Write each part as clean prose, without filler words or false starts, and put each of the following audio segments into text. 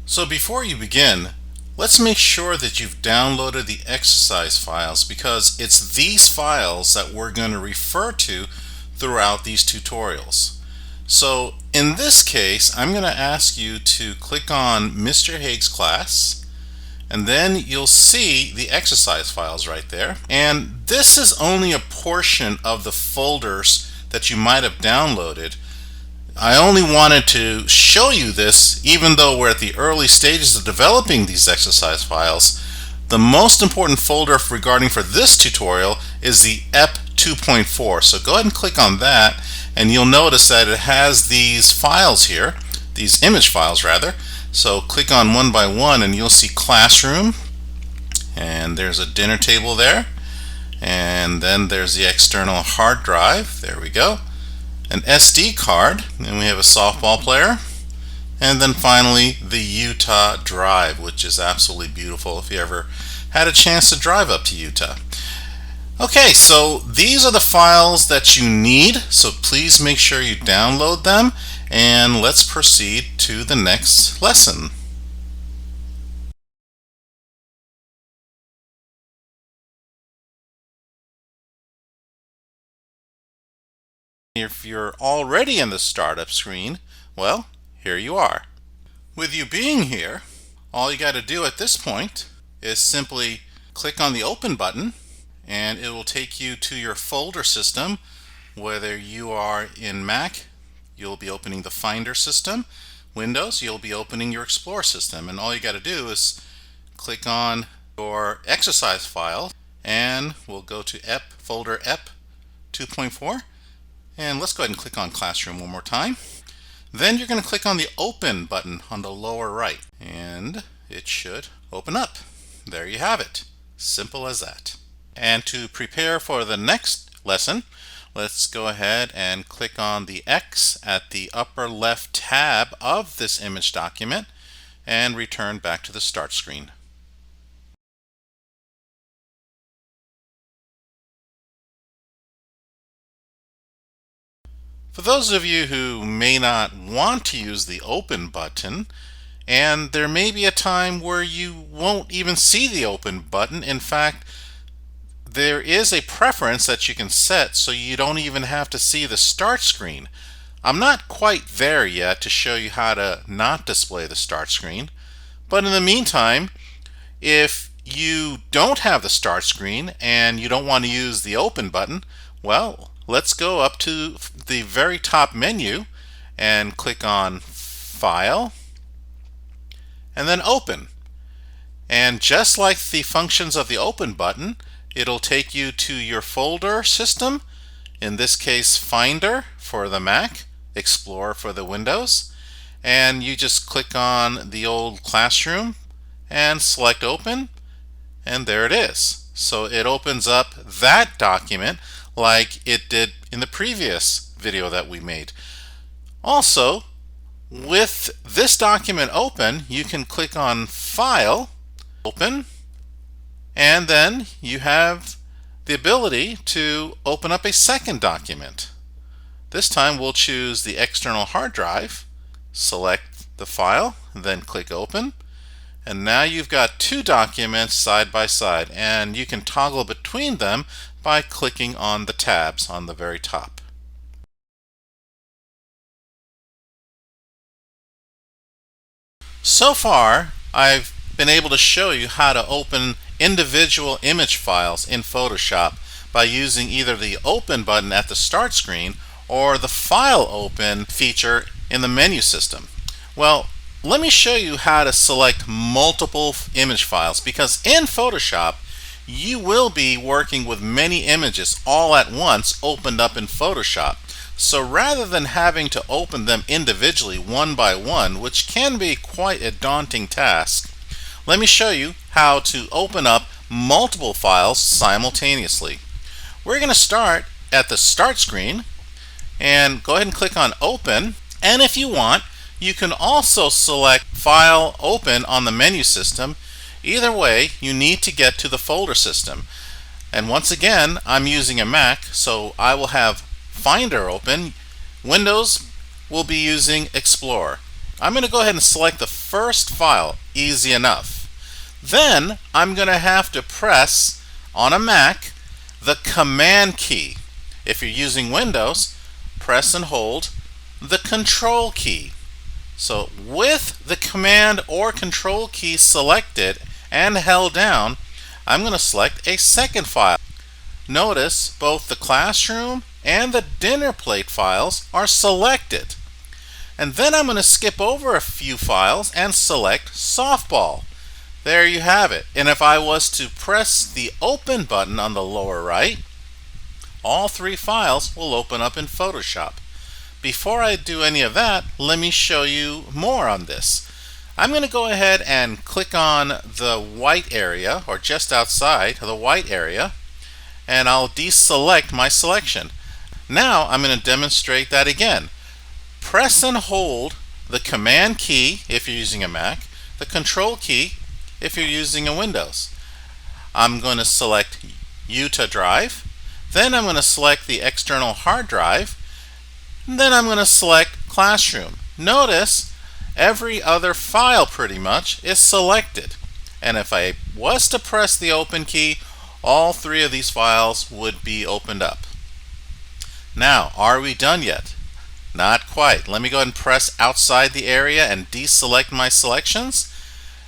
So before you begin, let's make sure that you've downloaded the exercise files because it's these files that we're going to refer to throughout these tutorials. So in this case, I'm going to ask you to click on Mr. Hagues class, and then you'll see the exercise files right there. And this is only a portion of the folders that you might have downloaded. I only wanted to show you this even though we're at the early stages of developing these exercise files. The most important folder regarding for this tutorial is the EP 2.4. So go ahead and click on that and you'll notice that it has these files here, these image files rather. So click on one by one and you'll see classroom, and there's a dinner table there, and then there's the external hard drive. There we go. An SD card, and we have a softball player, and then finally the Utah drive, which is absolutely beautiful if you ever had a chance to drive up to Utah. Okay, so these are the files that you need, so please make sure you download them, and let's proceed to the next lesson. If you're already in the startup screen, well, here you are. With you being here, all you got to do at this point is simply click on the open button and it will take you to your folder system. Whether you are in Mac, you'll be opening the Finder system. Windows, you'll be opening your Explorer system, and all you got to do is click on your exercise file, and we'll go to folder EP 2.4, and let's go ahead and click on Classroom one more time. Then you're going to click on the Open button on the lower right, and it should open up. There you have it. Simple as that. And to prepare for the next lesson, let's go ahead and click on the X at the upper left tab of this image document and return back to the start screen. For those of you who may not want to use the open button, and there may be a time where you won't even see the open button. In fact, there is a preference that you can set so you don't even have to see the start screen. I'm not quite there yet to show you how to not display the start screen, but in the meantime, if you don't have the start screen and you don't want to use the open button, well, let's go up to the very top menu and click on File and then Open. And just like the functions of the open button, it'll take you to your folder system, in this case Finder for the Mac, Explorer for the Windows, and you just click on the old Classroom and select Open, and there it is. So it opens up that document like it did in the previous video that we made. Also, with this document open, you can click on File, Open, and then you have the ability to open up a second document. This time we'll choose the external hard drive, select the file, then click Open, and now you've got two documents side by side, and you can toggle between them by clicking on the tabs on the very top. So far, I've been able to show you how to open individual image files in Photoshop by using either the Open button at the start screen or the File Open feature in the menu system. Well, let me show you how to select multiple image files, because in Photoshop you will be working with many images all at once opened up in Photoshop. So rather than having to open them individually one by one, which can be quite a daunting task, let me show you how to open up multiple files simultaneously. We're going to start at the start screen and go ahead and click on Open, and if you want, you can also select File Open on the menu system. Either way, you need to get to the folder system. And once again, I'm using a Mac, so I will have Finder open. Windows will be using Explorer. I'm going to go ahead and select the first file. Easy enough. Then I'm going to have to press on a Mac the Command key. If you're using Windows, press and hold the Control key. So with the Command or Control key selected and held down, I'm going to select a second file. Notice both the classroom and the dinner plate files are selected. And then I'm going to skip over a few files and select softball. There you have it. And if I was to press the open button on the lower right, all three files will open up in Photoshop. Before I do any of that, let me show you more on this. I'm going to go ahead and click on the white area, or just outside the white area, and I'll deselect my selection. Now I'm going to demonstrate that again. Press and hold the Command key if you're using a Mac, the Control key if you're using a Windows. I'm going to select Utah drive, then I'm going to select the external hard drive, and then I'm going to select Classroom. Notice every other file pretty much is selected. And if I was to press the Open key, all three of these files would be opened up. Now, are we done yet? Not quite. Let me go ahead and press outside the area and deselect my selections.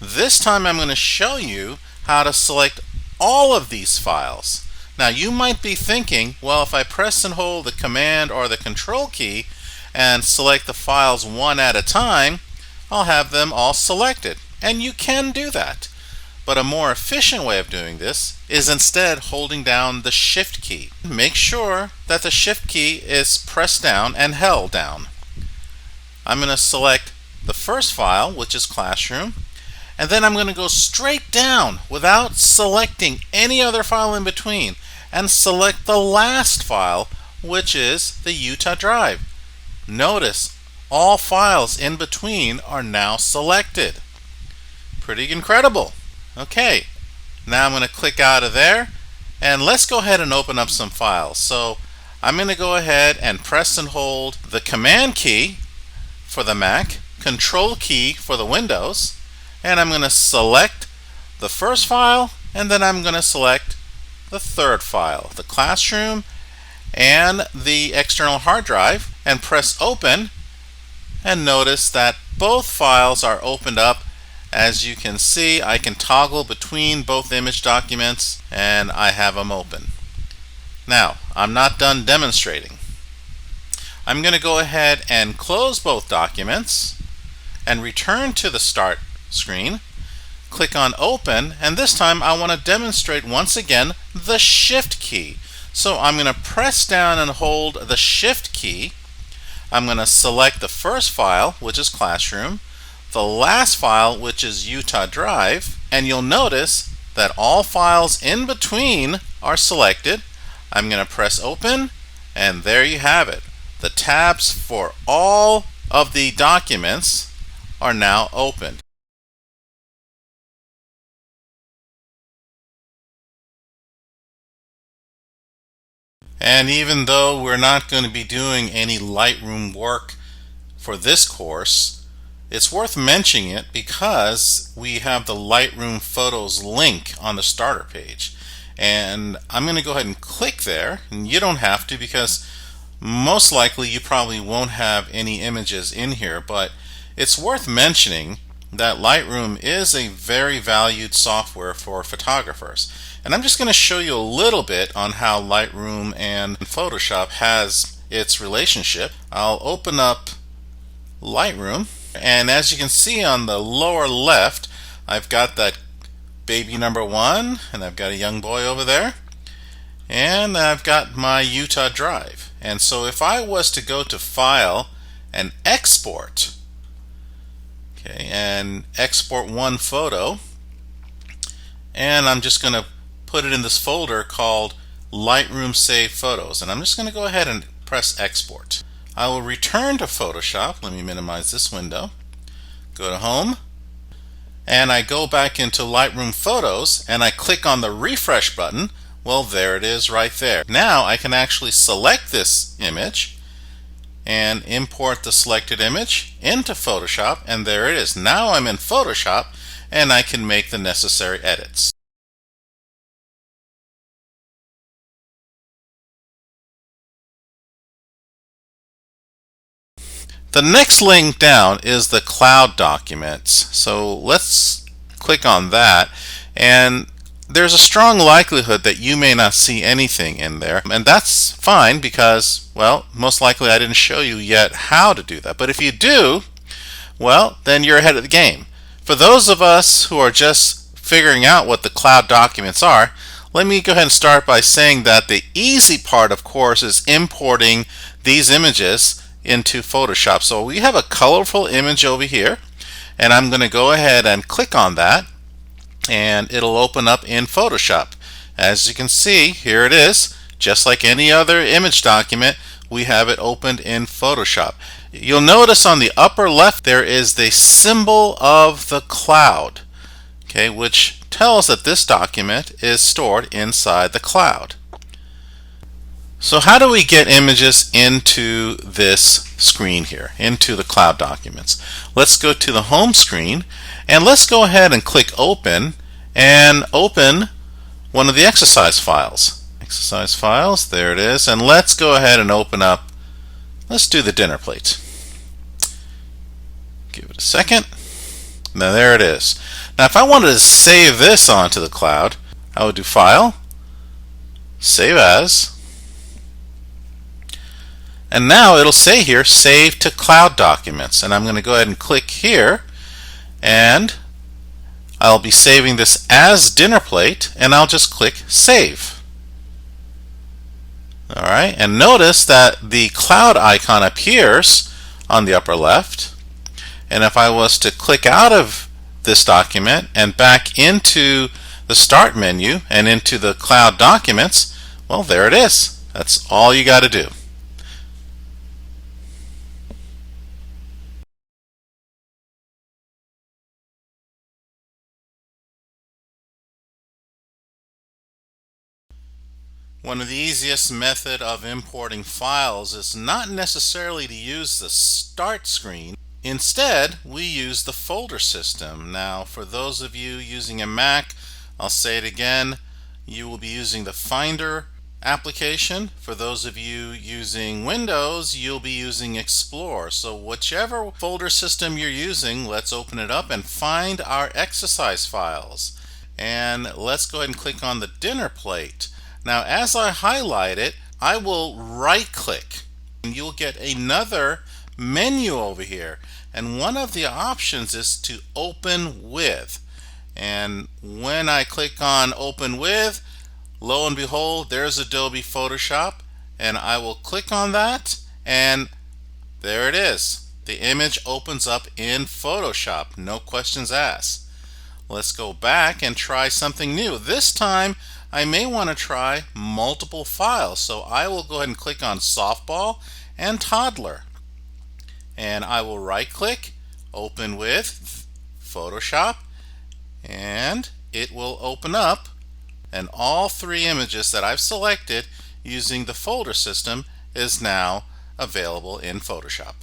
This time I'm going to show you how to select all of these files. Now you might be thinking, well, if I press and hold the Command or the Control key and select the files one at a time, I'll have them all selected. And you can do that. But a more efficient way of doing this is instead holding down the Shift key. Make sure that the Shift key is pressed down and held down. I'm going to select the first file, which is Classroom, and then I'm going to go straight down without selecting any other file in between and select the last file, which is the Utah drive. Notice all files in between are now selected. Pretty incredible. Okay, now I'm going to click out of there and let's go ahead and open up some files. So I'm going to go ahead and press and hold the Command key for the Mac, Control key for the Windows, and I'm going to select the first file, and then I'm going to select the third file, the Classroom and the external hard drive, and press Open, and notice that both files are opened up. As you can see, I can toggle between both image documents and I have them open. Now, I'm not done demonstrating. I'm going to go ahead and close both documents and return to the Start screen. Click on Open, and this time I want to demonstrate once again the Shift key. So I'm going to press down and hold the Shift key. I'm going to select the first file, which is Classroom, the last file, which is Utah drive, and you'll notice that all files in between are selected. I'm going to press Open, and there you have it. The tabs for all of the documents are now opened. And even though we're not going to be doing any Lightroom work for this course, it's worth mentioning it because we have the Lightroom Photos link on the starter page. And I'm going to go ahead and click there, and you don't have to because most likely you probably won't have any images in here, but it's worth mentioning that Lightroom is a very valued software for photographers. And I'm just going to show you a little bit on how Lightroom and Photoshop has its relationship. I'll open up Lightroom, and as you can see on the lower left, I've got that baby number one, and I've got a young boy over there, and I've got my Utah drive. And so if I was to go to File and Export, okay, and export one photo, and I'm just going to put it in this folder called Lightroom Save Photos, and I'm just going to go ahead and press Export. I will return to Photoshop. Let me minimize this window. Go to Home, and I go back into Lightroom Photos, and I click on the refresh button. Well, there it is right there. Now I can actually select this image, and import the selected image into Photoshop, and there it is. Now I'm in Photoshop and I can make the necessary edits. The next link down is the cloud documents. So let's click on that, and there's a strong likelihood that you may not see anything in there, and that's fine because, well, most likely I didn't show you yet how to do that. But if you do, well, then you're ahead of the game. For those of us who are just figuring out what the cloud documents are, let me go ahead and start by saying that the easy part, of course, is importing these images into Photoshop. So we have a colorful image over here, and I'm going to go ahead and click on that, and it'll open up in Photoshop. As you can see, here it is. Just like any other image document, we have it opened in Photoshop. You'll notice on the upper left there is the symbol of the cloud, okay, which tells that this document is stored inside the cloud. So how do we get images into this screen here, into the cloud documents? Let's go to the home screen, and let's go ahead and click open, and open one of the exercise files. Exercise files, there it is, and let's go ahead and open up, let's do the dinner plate. Give it a second. Now there it is. Now if I wanted to save this onto the cloud, I would do File, Save As, and now it'll say here Save to Cloud Documents, and I'm going to go ahead and click here, and I'll be saving this as dinner plate, and I'll just click Save. Alright, and notice that the cloud icon appears on the upper left, and if I was to click out of this document and back into the Start menu and into the Cloud Documents, well, there it is. That's all you got to do. One of the easiest method of importing files is not necessarily to use the Start screen. Instead, we use the folder system. Now, for those of you using a Mac, I'll say it again, you will be using the Finder application. For those of you using Windows, you'll be using Explorer. So whichever folder system you're using, let's open it up and find our exercise files. And let's go ahead and click on the dinner plate. Now, as I highlight it, I will right click, and you'll get another menu over here, and one of the options is to open with. And when I click on open with, lo and behold, there's Adobe Photoshop, and I will click on that, and there it is. The image opens up in Photoshop, no questions asked. Let's go back and try something new. This time I may want to try multiple files, so I will go ahead and click on softball and toddler, and I will right click, open with Photoshop, and it will open up, and all three images that I've selected using the folder system is now available in Photoshop.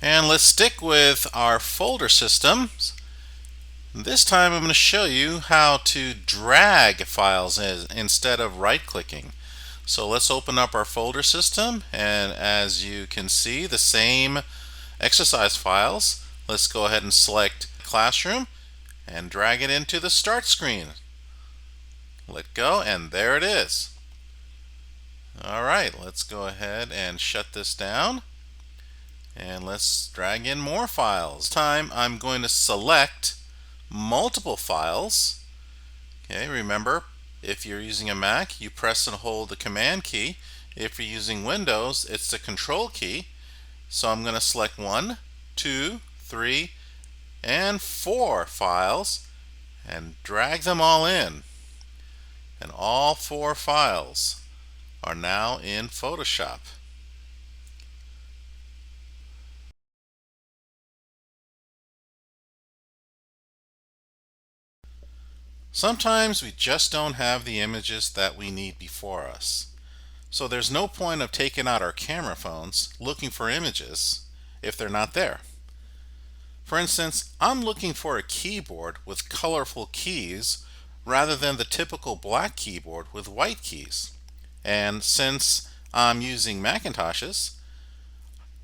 And let's stick with our folder systems. This time I'm going to show you how to drag files instead of right-clicking. So let's open up our folder system, and as you can see, the same exercise files. Let's go ahead and select Classroom and drag it into the Start screen. Let go, and there it is. Alright, let's go ahead and shut this down. And let's drag in more files. This time I'm going to select multiple files. Okay, remember, if you're using a Mac, you press and hold the Command key. If you're using Windows, it's the Control key. So I'm going to select 1, 2, 3, and 4 files and drag them all in. And all 4 files are now in Photoshop. Sometimes we just don't have the images that we need before us. So there's no point of taking out our camera phones looking for images if they're not there. For instance, I'm looking for a keyboard with colorful keys rather than the typical black keyboard with white keys. And since I'm using Macintoshes,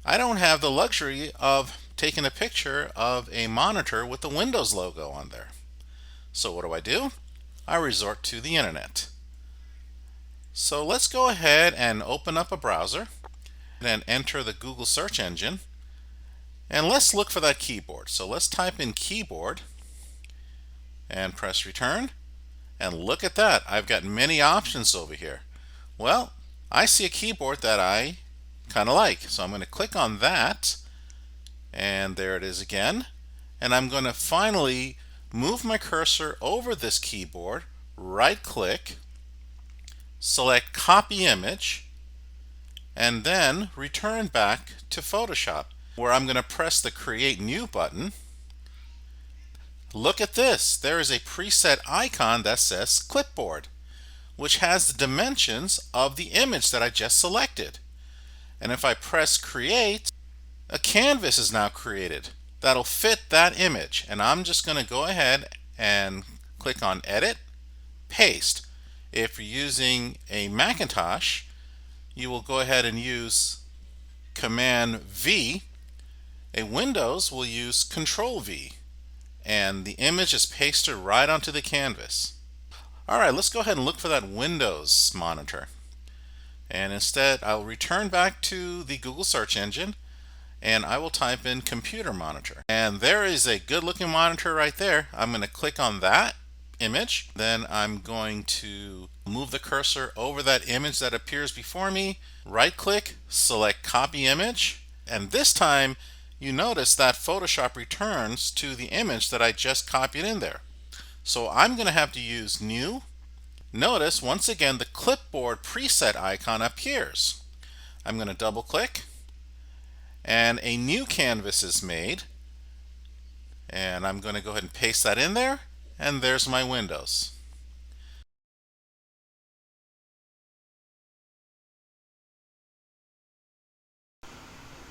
I don't have the luxury of taking a picture of a monitor with the Windows logo on there. So what do? I resort to the internet. So let's go ahead and open up a browser and enter the Google search engine. And let's look for that keyboard. So let's type in keyboard and press return. And look at that. I've got many options over here. Well, I see a keyboard that I kind of like. So I'm going to click on that. And there it is again. And I'm going to finally move my cursor over this keyboard, right click, select copy image, and then return back to Photoshop, where I'm going to press the create new button. Look at this. There is a preset icon that says clipboard, which has the dimensions of the image that I just selected. And if I press create, a canvas is now created that'll fit that image. And I'm just going to go ahead and click on edit, paste. If you're using a Macintosh, you will go ahead and use Command V. A Windows will use Control V, and the image is pasted right onto the canvas. Alright, let's go ahead and look for that Windows monitor. And instead, I'll return back to the Google search engine, and I will type in computer monitor. And there is a good looking monitor right there. I'm going to click on that image. Then I'm going to move the cursor over that image that appears before me, right click, select copy image, and this time you notice that Photoshop returns to the image that I just copied in there. So I'm going to have to use new. Notice once again the clipboard preset icon appears. I'm going to double click, and a new canvas is made, and I'm going to go ahead and paste that in there, and there's my Windows.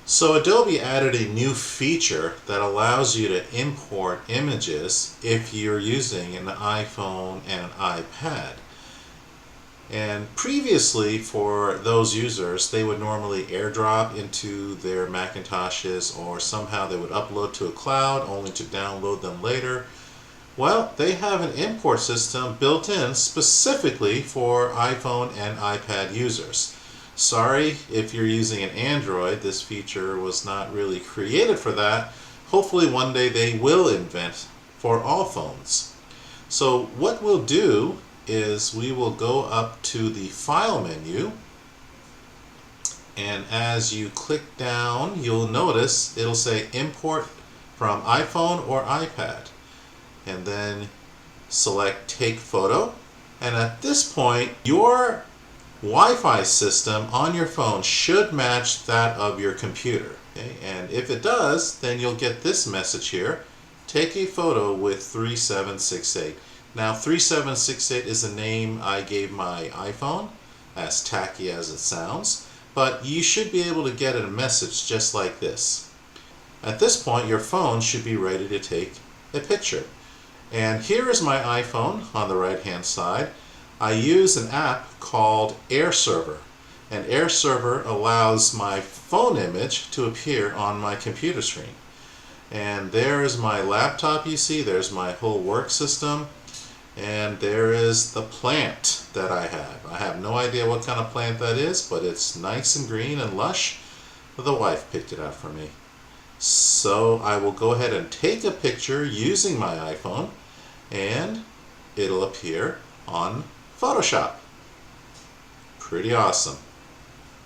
So Adobe added a new feature that allows you to import images if you're using an iPhone and an iPad. And previously, for those users, they would normally airdrop into their Macintoshes, or somehow they would upload to a cloud only to download them later. Well, they have an import system built in specifically for iPhone and iPad users. Sorry if you're using an Android, this feature was not really created for that. Hopefully one day they will invent for all phones. So what we'll do is we will go up to the File menu, and as you click down, you'll notice it'll say Import from iPhone or iPad. And then select Take Photo. And at this point, your Wi-Fi system on your phone should match that of your computer. Okay? And if it does, then you'll get this message here: take a photo with 3768. Now 3768 is the name I gave my iPhone, as tacky as it sounds, but you should be able to get a message just like this. At this point, your phone should be ready to take a picture. And here is my iPhone on the right hand side. I use an app called AirServer, and AirServer allows my phone image to appear on my computer screen. And there is my laptop, you see, there's my whole work system, and there is the plant that I have. I have no idea what kind of plant that is, but it's nice and green and lush. The wife picked it out for me. So I will go ahead and take a picture using my iPhone, and it'll appear on Photoshop. Pretty awesome.